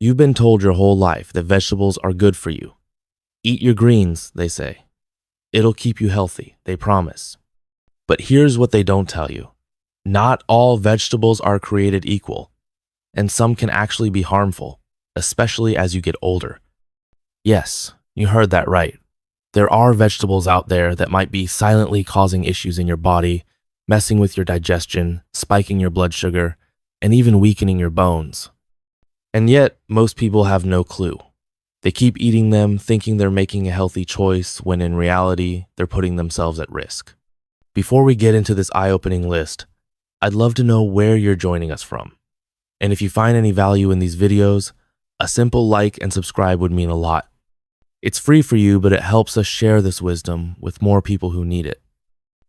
You've been told your whole life that vegetables are good for you. Eat your greens, they say. It'll keep you healthy, they promise. But here's what they don't tell you. Not all vegetables are created equal, and some can actually be harmful, especially as you get older. Yes, you heard that right. There are vegetables out there that might be silently causing issues in your body, messing with your digestion, spiking your blood sugar, and even weakening your bones. And yet, most people have no clue. They keep eating them, thinking they're making a healthy choice, when in reality, they're putting themselves at risk. Before we get into this eye-opening list, I'd love to know where you're joining us from. And if you find any value in these videos, a simple like and subscribe would mean a lot. It's free for you, but it helps us share this wisdom with more people who need it.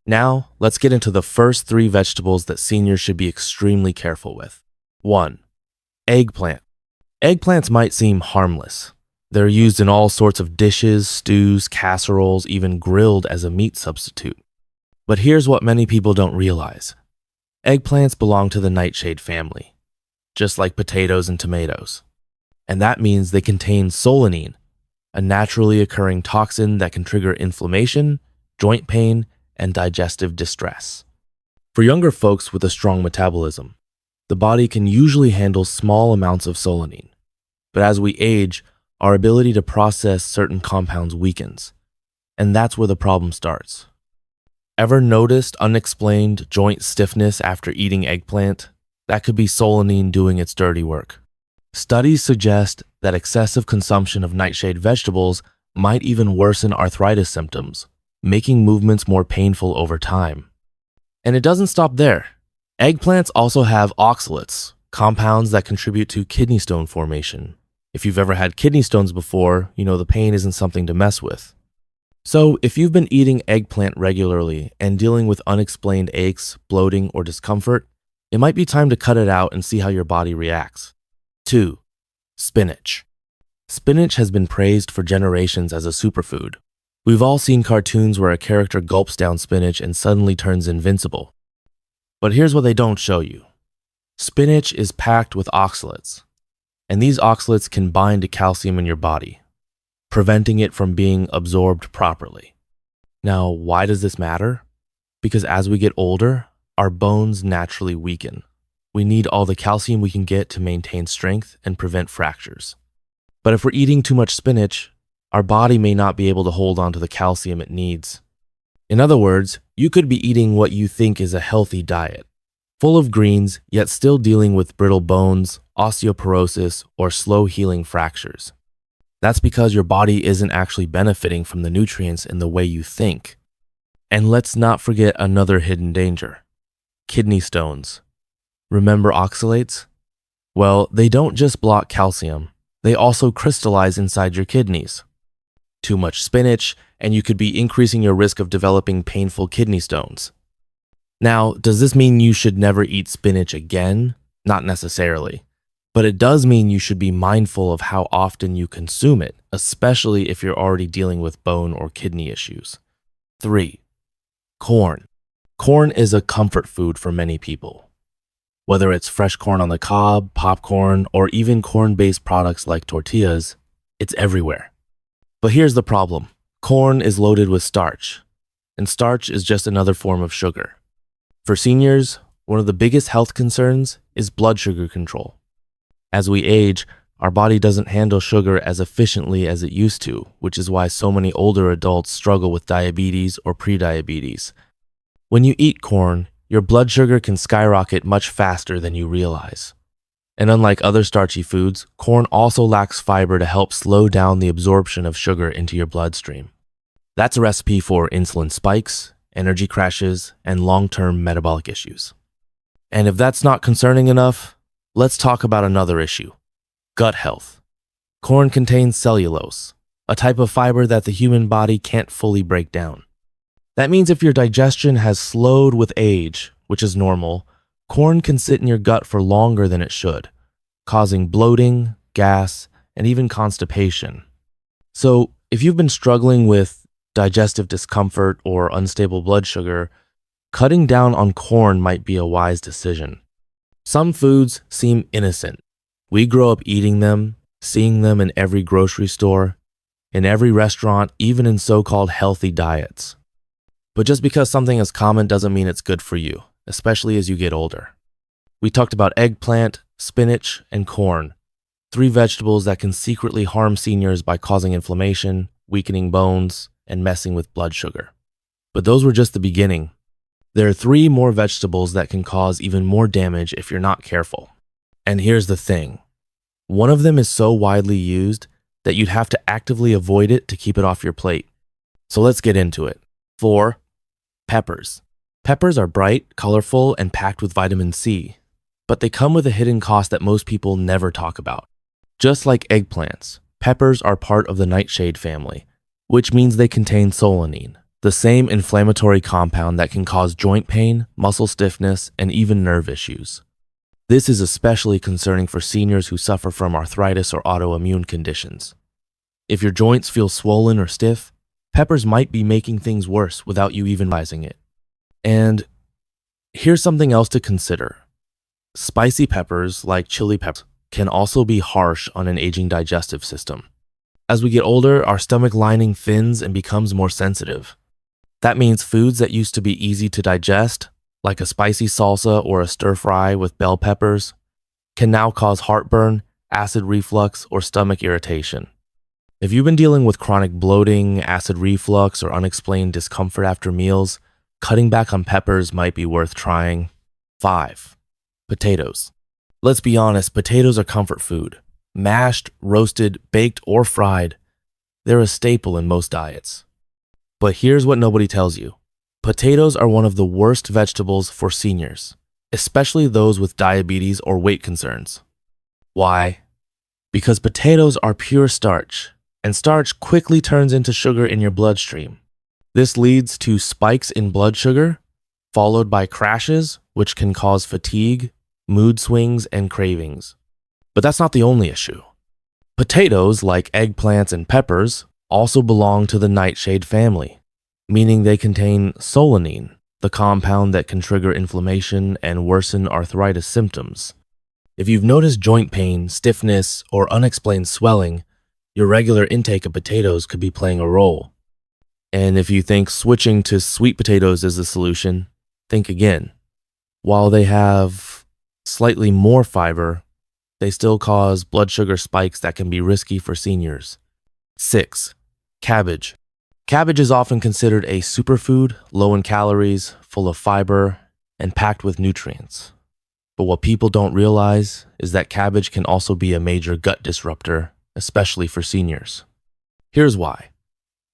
Now, let's get into the first 3 vegetables that seniors should be extremely careful with. 1. Eggplant. Eggplants might seem harmless. They're used in all sorts of dishes, stews, casseroles, even grilled as a meat substitute. But here's what many people don't realize. Eggplants belong to the nightshade family, just like potatoes and tomatoes. And that means they contain solanine, a naturally occurring toxin that can trigger inflammation, joint pain, and digestive distress. For younger folks with a strong metabolism, the body can usually handle small amounts of solanine. But as we age, our ability to process certain compounds weakens. And that's where the problem starts. Ever noticed unexplained joint stiffness after eating eggplant? That could be solanine doing its dirty work. Studies suggest that excessive consumption of nightshade vegetables might even worsen arthritis symptoms, making movements more painful over time. And it doesn't stop there. Eggplants also have oxalates, compounds that contribute to kidney stone formation. If you've ever had kidney stones before, you know the pain isn't something to mess with. So if you've been eating eggplant regularly and dealing with unexplained aches, bloating, or discomfort, it might be time to cut it out and see how your body reacts. 2. Spinach. Spinach has been praised for generations as a superfood. We've all seen cartoons where a character gulps down spinach and suddenly turns invincible. But here's what they don't show you. Spinach is packed with oxalates, and these oxalates can bind to calcium in your body, preventing it from being absorbed properly. Now, why does this matter? Because as we get older, our bones naturally weaken. We need all the calcium we can get to maintain strength and prevent fractures. But if we're eating too much spinach, our body may not be able to hold on to the calcium it needs. In other words, you could be eating what you think is a healthy diet, full of greens, yet still dealing with brittle bones, osteoporosis, or slow-healing fractures. That's because your body isn't actually benefiting from the nutrients in the way you think. And let's not forget another hidden danger: kidney stones. Remember oxalates? Well, they don't just block calcium, they also crystallize inside your kidneys. Too much spinach, and you could be increasing your risk of developing painful kidney stones. Now, does this mean you should never eat spinach again? Not necessarily. But it does mean you should be mindful of how often you consume it, especially if you're already dealing with bone or kidney issues. 3. Corn. Corn is a comfort food for many people. Whether it's fresh corn on the cob, popcorn, or even corn-based products like tortillas, it's everywhere. But here's the problem. Corn is loaded with starch, and starch is just another form of sugar. For seniors, one of the biggest health concerns is blood sugar control. As we age, our body doesn't handle sugar as efficiently as it used to, which is why so many older adults struggle with diabetes or prediabetes. When you eat corn, your blood sugar can skyrocket much faster than you realize. And unlike other starchy foods, corn also lacks fiber to help slow down the absorption of sugar into your bloodstream. That's a recipe for insulin spikes, energy crashes, and long-term metabolic issues. And if that's not concerning enough, let's talk about another issue: gut health. Corn contains cellulose, a type of fiber that the human body can't fully break down. That means if your digestion has slowed with age, which is normal, corn can sit in your gut for longer than it should, causing bloating, gas, and even constipation. So, if you've been struggling with digestive discomfort or unstable blood sugar, cutting down on corn might be a wise decision. Some foods seem innocent. We grow up eating them, seeing them in every grocery store, in every restaurant, even in so-called healthy diets. But just because something is common doesn't mean it's good for you, especially as you get older. We talked about eggplant, spinach, and corn, 3 vegetables that can secretly harm seniors by causing inflammation, weakening bones, and messing with blood sugar. But those were just the beginning. There are 3 more vegetables that can cause even more damage if you're not careful. And here's the thing. One of them is so widely used that you'd have to actively avoid it to keep it off your plate. So let's get into it. 4. Peppers. Peppers are bright, colorful, and packed with vitamin C, but they come with a hidden cost that most people never talk about. Just like eggplants, peppers are part of the nightshade family, which means they contain solanine, the same inflammatory compound that can cause joint pain, muscle stiffness, and even nerve issues. This is especially concerning for seniors who suffer from arthritis or autoimmune conditions. If your joints feel swollen or stiff, peppers might be making things worse without you even realizing it. And here's something else to consider. Spicy peppers, like chili peppers, can also be harsh on an aging digestive system. As we get older, our stomach lining thins and becomes more sensitive. That means foods that used to be easy to digest, like a spicy salsa or a stir fry with bell peppers, can now cause heartburn, acid reflux, or stomach irritation. If you've been dealing with chronic bloating, acid reflux, or unexplained discomfort after meals, cutting back on peppers might be worth trying. 5. Potatoes. Let's be honest, potatoes are comfort food. Mashed, roasted, baked, or fried, they're a staple in most diets. But here's what nobody tells you. Potatoes are one of the worst vegetables for seniors, especially those with diabetes or weight concerns. Why? Because potatoes are pure starch, and starch quickly turns into sugar in your bloodstream. This leads to spikes in blood sugar, followed by crashes, which can cause fatigue, mood swings, and cravings. But that's not the only issue. Potatoes, like eggplants and peppers, also belong to the nightshade family, meaning they contain solanine, the compound that can trigger inflammation and worsen arthritis symptoms. If you've noticed joint pain, stiffness, or unexplained swelling, your regular intake of potatoes could be playing a role. And if you think switching to sweet potatoes is the solution, think again. While they have slightly more fiber, they still cause blood sugar spikes that can be risky for seniors. 6. Cabbage. Cabbage is often considered a superfood, low in calories, full of fiber, and packed with nutrients. But what people don't realize is that cabbage can also be a major gut disruptor, especially for seniors. Here's why.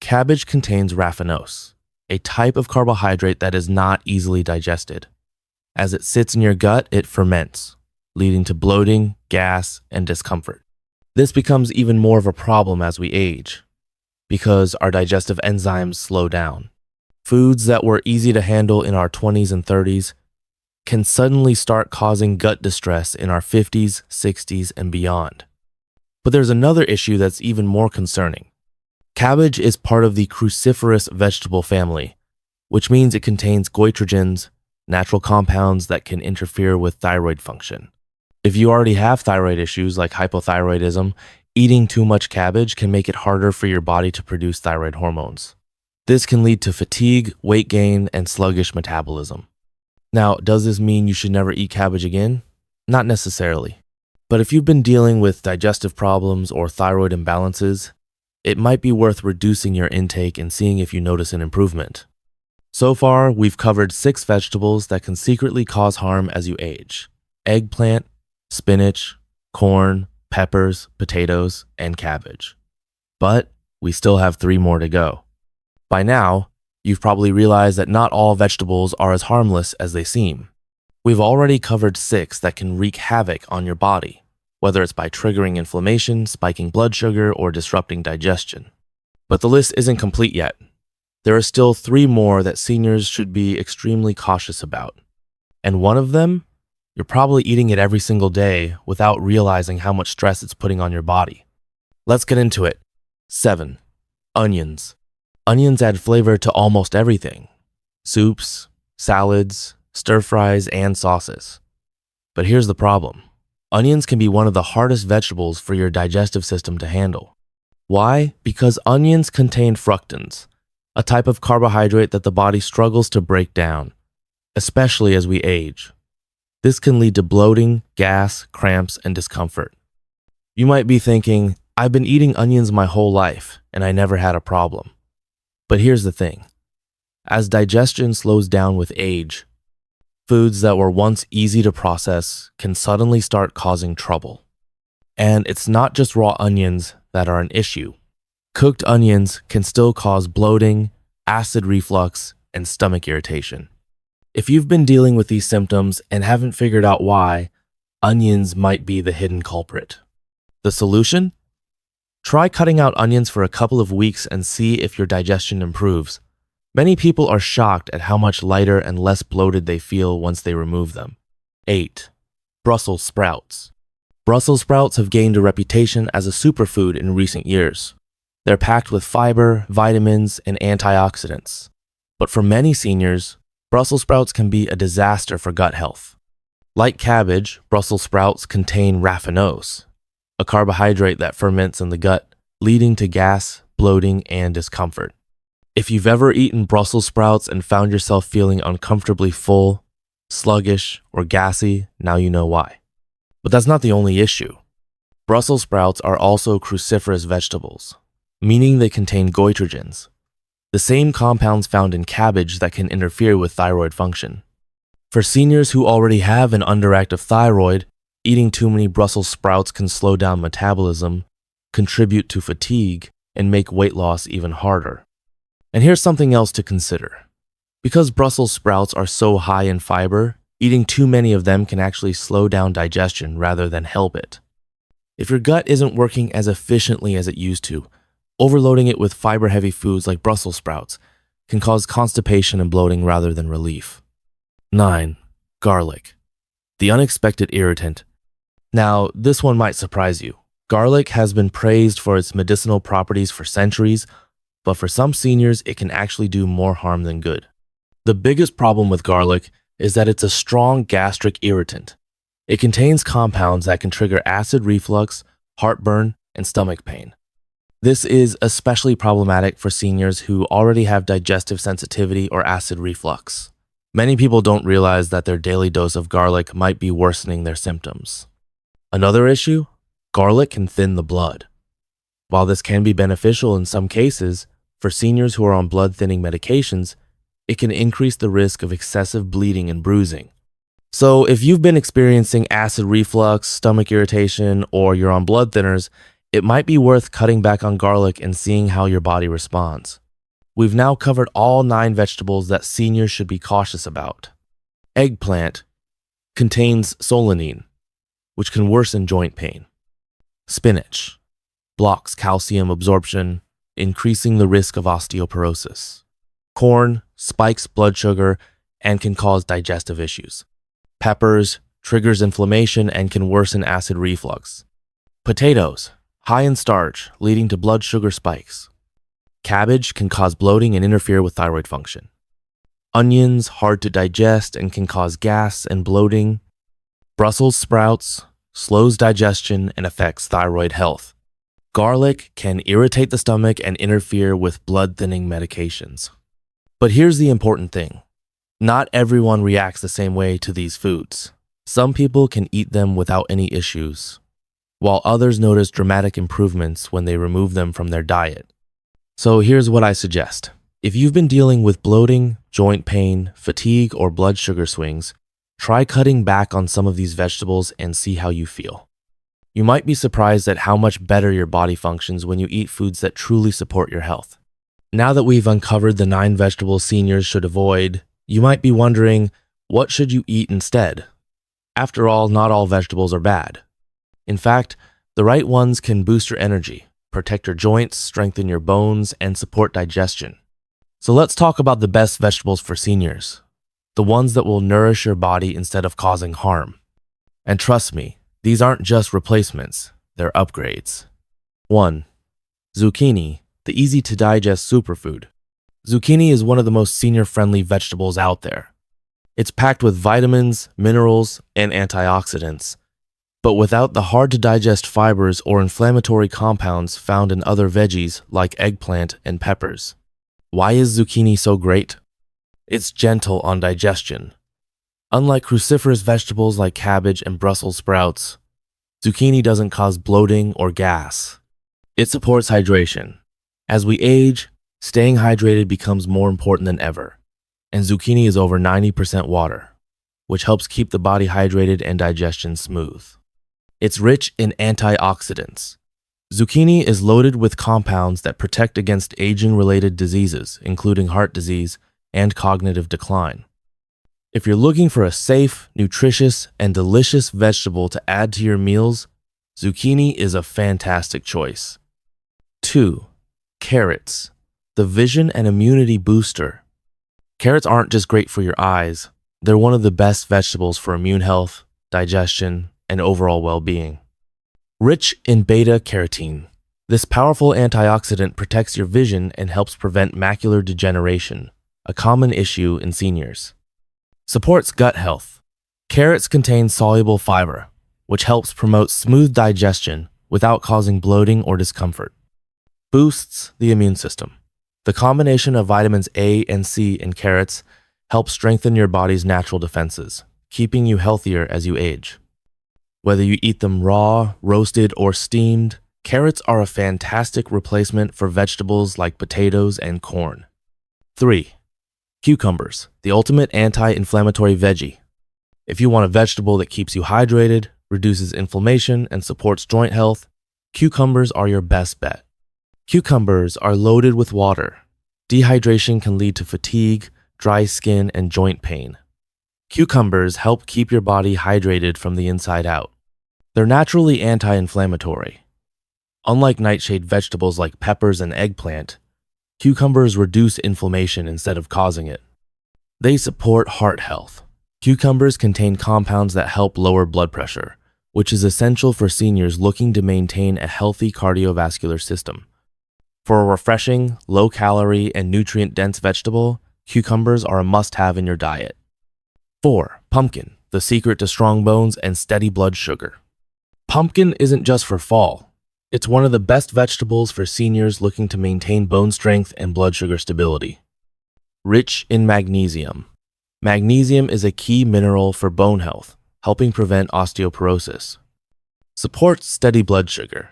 Cabbage contains raffinose, a type of carbohydrate that is not easily digested. As it sits in your gut, it ferments, leading to bloating, gas, and discomfort. This becomes even more of a problem as we age, because our digestive enzymes slow down. Foods that were easy to handle in our 20s and 30s can suddenly start causing gut distress in our 50s, 60s, and beyond. But there's another issue that's even more concerning. Cabbage is part of the cruciferous vegetable family, which means it contains goitrogens, natural compounds that can interfere with thyroid function. If you already have thyroid issues like hypothyroidism, eating too much cabbage can make it harder for your body to produce thyroid hormones. This can lead to fatigue, weight gain, and sluggish metabolism. Now, does this mean you should never eat cabbage again? Not necessarily. But if you've been dealing with digestive problems or thyroid imbalances, it might be worth reducing your intake and seeing if you notice an improvement. So far, we've covered 6 vegetables that can secretly cause harm as you age: eggplant, spinach, corn, peppers, potatoes, and cabbage. But we still have 3 more to go. By now, you've probably realized that not all vegetables are as harmless as they seem. We've already covered 6 that can wreak havoc on your body, whether it's by triggering inflammation, spiking blood sugar, or disrupting digestion. But the list isn't complete yet. There are still 3 more that seniors should be extremely cautious about. And one of them, you're probably eating it every single day without realizing how much stress it's putting on your body. Let's get into it. 7. Onions. Onions add flavor to almost everything: soups, salads, stir fries, and sauces. But here's the problem. onions can be one of the hardest vegetables for your digestive system to handle. Why? Because onions contain fructans, a type of carbohydrate that the body struggles to break down, especially as we age. This can lead to bloating, gas, cramps, and discomfort. You might be thinking, I've been eating onions my whole life, and I never had a problem. But here's the thing. As digestion slows down with age, foods that were once easy to process can suddenly start causing trouble. And it's not just raw onions that are an issue. Cooked onions can still cause bloating, acid reflux, and stomach irritation. If you've been dealing with these symptoms and haven't figured out why, onions might be the hidden culprit. The solution? Try cutting out onions for a couple of weeks and see if your digestion improves. Many people are shocked at how much lighter and less bloated they feel once they remove them. 8. Brussels sprouts. Brussels sprouts have gained a reputation as a superfood in recent years. They're packed with fiber, vitamins, and antioxidants. But for many seniors, Brussels sprouts can be a disaster for gut health. Like cabbage, Brussels sprouts contain raffinose, a carbohydrate that ferments in the gut, leading to gas, bloating, and discomfort. If you've ever eaten Brussels sprouts and found yourself feeling uncomfortably full, sluggish, or gassy, now you know why. But that's not the only issue. Brussels sprouts are also cruciferous vegetables, meaning they contain goitrogens, the same compounds found in cabbage that can interfere with thyroid function. For seniors who already have an underactive thyroid, eating too many Brussels sprouts can slow down metabolism, contribute to fatigue, and make weight loss even harder. And here's something else to consider. Because Brussels sprouts are so high in fiber, eating too many of them can actually slow down digestion rather than help it. If your gut isn't working as efficiently as it used to, overloading it with fiber-heavy foods like Brussels sprouts can cause constipation and bloating rather than relief. 9. Garlic. The unexpected irritant. Now, this one might surprise you. Garlic has been praised for its medicinal properties for centuries, but for some seniors, it can actually do more harm than good. The biggest problem with garlic is that it's a strong gastric irritant. It contains compounds that can trigger acid reflux, heartburn, and stomach pain. This is especially problematic for seniors who already have digestive sensitivity or acid reflux. Many people don't realize that their daily dose of garlic might be worsening their symptoms. Another issue? Garlic can thin the blood. While this can be beneficial in some cases, for seniors who are on blood-thinning medications, it can increase the risk of excessive bleeding and bruising. So if you've been experiencing acid reflux, stomach irritation, or you're on blood thinners, it might be worth cutting back on garlic and seeing how your body responds. We've now covered all 9 vegetables that seniors should be cautious about. Eggplant contains solanine, which can worsen joint pain. Spinach blocks calcium absorption, increasing the risk of osteoporosis. Corn spikes blood sugar and can cause digestive issues. Peppers triggers inflammation and can worsen acid reflux. Potatoes, high in starch, leading to blood sugar spikes. Cabbage can cause bloating and interfere with thyroid function. Onions, hard to digest and can cause gas and bloating. Brussels sprouts slows digestion and affects thyroid health. Garlic can irritate the stomach and interfere with blood-thinning medications. But here's the important thing. Not everyone reacts the same way to these foods. Some people can eat them without any issues, while others notice dramatic improvements when they remove them from their diet. So here's what I suggest. If you've been dealing with bloating, joint pain, fatigue, or blood sugar swings, try cutting back on some of these vegetables and see how you feel. You might be surprised at how much better your body functions when you eat foods that truly support your health. Now that we've uncovered the 9 vegetables seniors should avoid, you might be wondering, what should you eat instead? After all, not all vegetables are bad. In fact, the right ones can boost your energy, protect your joints, strengthen your bones, and support digestion. So let's talk about the best vegetables for seniors, the ones that will nourish your body instead of causing harm. And trust me, these aren't just replacements, they're upgrades. 1. Zucchini, the easy-to-digest superfood. Zucchini is one of the most senior-friendly vegetables out there. It's packed with vitamins, minerals, and antioxidants. but without the hard-to-digest fibers or inflammatory compounds found in other veggies like eggplant and peppers. Why is zucchini so great? It's gentle on digestion. Unlike cruciferous vegetables like cabbage and Brussels sprouts, zucchini doesn't cause bloating or gas. It supports hydration. As we age, staying hydrated becomes more important than ever, and zucchini is over 90% water, which helps keep the body hydrated and digestion smooth. It's rich in antioxidants. Zucchini is loaded with compounds that protect against aging-related diseases, including heart disease and cognitive decline. If you're looking for a safe, nutritious, and delicious vegetable to add to your meals, zucchini is a fantastic choice. 2. Carrots, the vision and immunity booster. Carrots aren't just great for your eyes, they're one of the best vegetables for immune health, digestion, and overall well-being. Rich in beta-carotene, this powerful antioxidant protects your vision and helps prevent macular degeneration, a common issue in seniors. Supports gut health. Carrots contain soluble fiber, which helps promote smooth digestion without causing bloating or discomfort. Boosts the immune system. The combination of vitamins A and C in carrots helps strengthen your body's natural defenses, keeping you healthier as you age. Whether you eat them raw, roasted, or steamed, carrots are a fantastic replacement for vegetables like potatoes and corn. 3. Cucumbers, the ultimate anti-inflammatory veggie. If you want a vegetable that keeps you hydrated, reduces inflammation, and supports joint health, cucumbers are your best bet. Cucumbers are loaded with water. Dehydration can lead to fatigue, dry skin, and joint pain. Cucumbers help keep your body hydrated from the inside out. They're naturally anti-inflammatory. Unlike nightshade vegetables like peppers and eggplant, cucumbers reduce inflammation instead of causing it. They support heart health. Cucumbers contain compounds that help lower blood pressure, which is essential for seniors looking to maintain a healthy cardiovascular system. For a refreshing, low-calorie, and nutrient-dense vegetable, cucumbers are a must-have in your diet. 4. Pumpkin, the secret to strong bones and steady blood sugar. Pumpkin isn't just for fall. It's one of the best vegetables for seniors looking to maintain bone strength and blood sugar stability. Rich in magnesium. Magnesium is a key mineral for bone health, helping prevent osteoporosis. Supports steady blood sugar.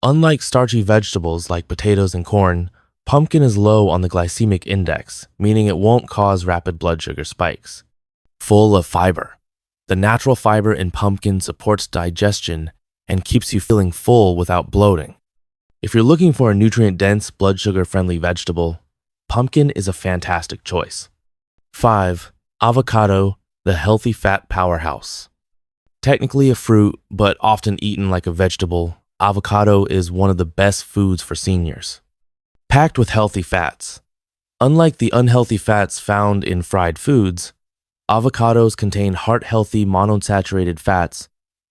Unlike starchy vegetables like potatoes and corn, pumpkin is low on the glycemic index, meaning it won't cause rapid blood sugar spikes. Full of fiber. The natural fiber in pumpkin supports digestion and keeps you feeling full without bloating. If you're looking for a nutrient-dense, blood sugar-friendly vegetable, pumpkin is a fantastic choice. 5. Avocado, the healthy fat powerhouse. Technically a fruit, but often eaten like a vegetable, avocado is one of the best foods for seniors. Packed with healthy fats. Unlike the unhealthy fats found in fried foods, avocados contain heart-healthy monounsaturated fats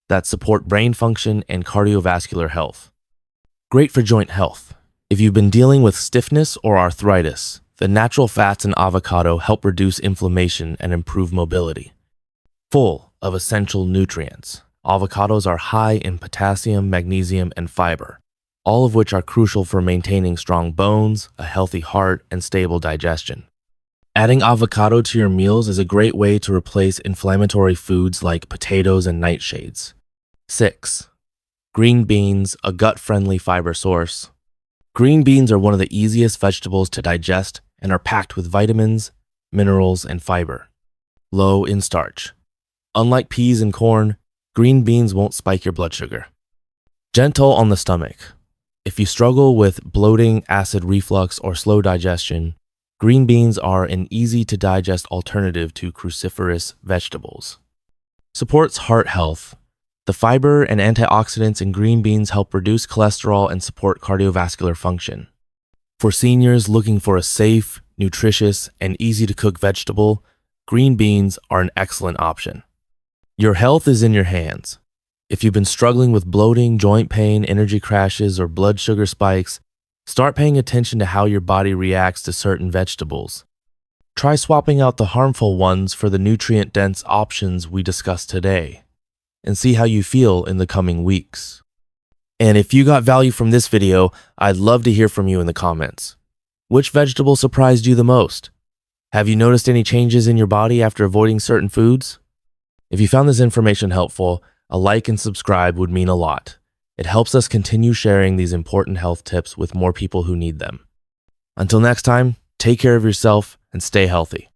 that support brain function and cardiovascular health. Great for joint health. If you've been dealing with stiffness or arthritis, the natural fats in avocado help reduce inflammation and improve mobility. Full of essential nutrients, avocados are high in potassium, magnesium, and fiber, all of which are crucial for maintaining strong bones, a healthy heart, and stable digestion. Adding avocado to your meals is a great way to replace inflammatory foods like potatoes and nightshades. 6. Green beans, a gut-friendly fiber source. Green beans are one of the easiest vegetables to digest and are packed with vitamins, minerals, and fiber. Low in starch. Unlike peas and corn, green beans won't spike your blood sugar. Gentle on the stomach. If you struggle with bloating, acid reflux, or slow digestion, green beans are an easy-to-digest alternative to cruciferous vegetables. Supports heart health. The fiber and antioxidants in green beans help reduce cholesterol and support cardiovascular function. For seniors looking for a safe, nutritious, and easy-to-cook vegetable, green beans are an excellent option. Your health is in your hands. If you've been struggling with bloating, joint pain, energy crashes, or blood sugar spikes, start paying attention to how your body reacts to certain vegetables. Try swapping out the harmful ones for the nutrient-dense options we discussed today. and see how you feel in the coming weeks. And if you got value from this video, I'd love to hear from you in the comments. Which vegetable surprised you the most? Have you noticed any changes in your body after avoiding certain foods? If you found this information helpful, a like and subscribe would mean a lot. It helps us continue sharing these important health tips with more people who need them. Until next time, take care of yourself and stay healthy.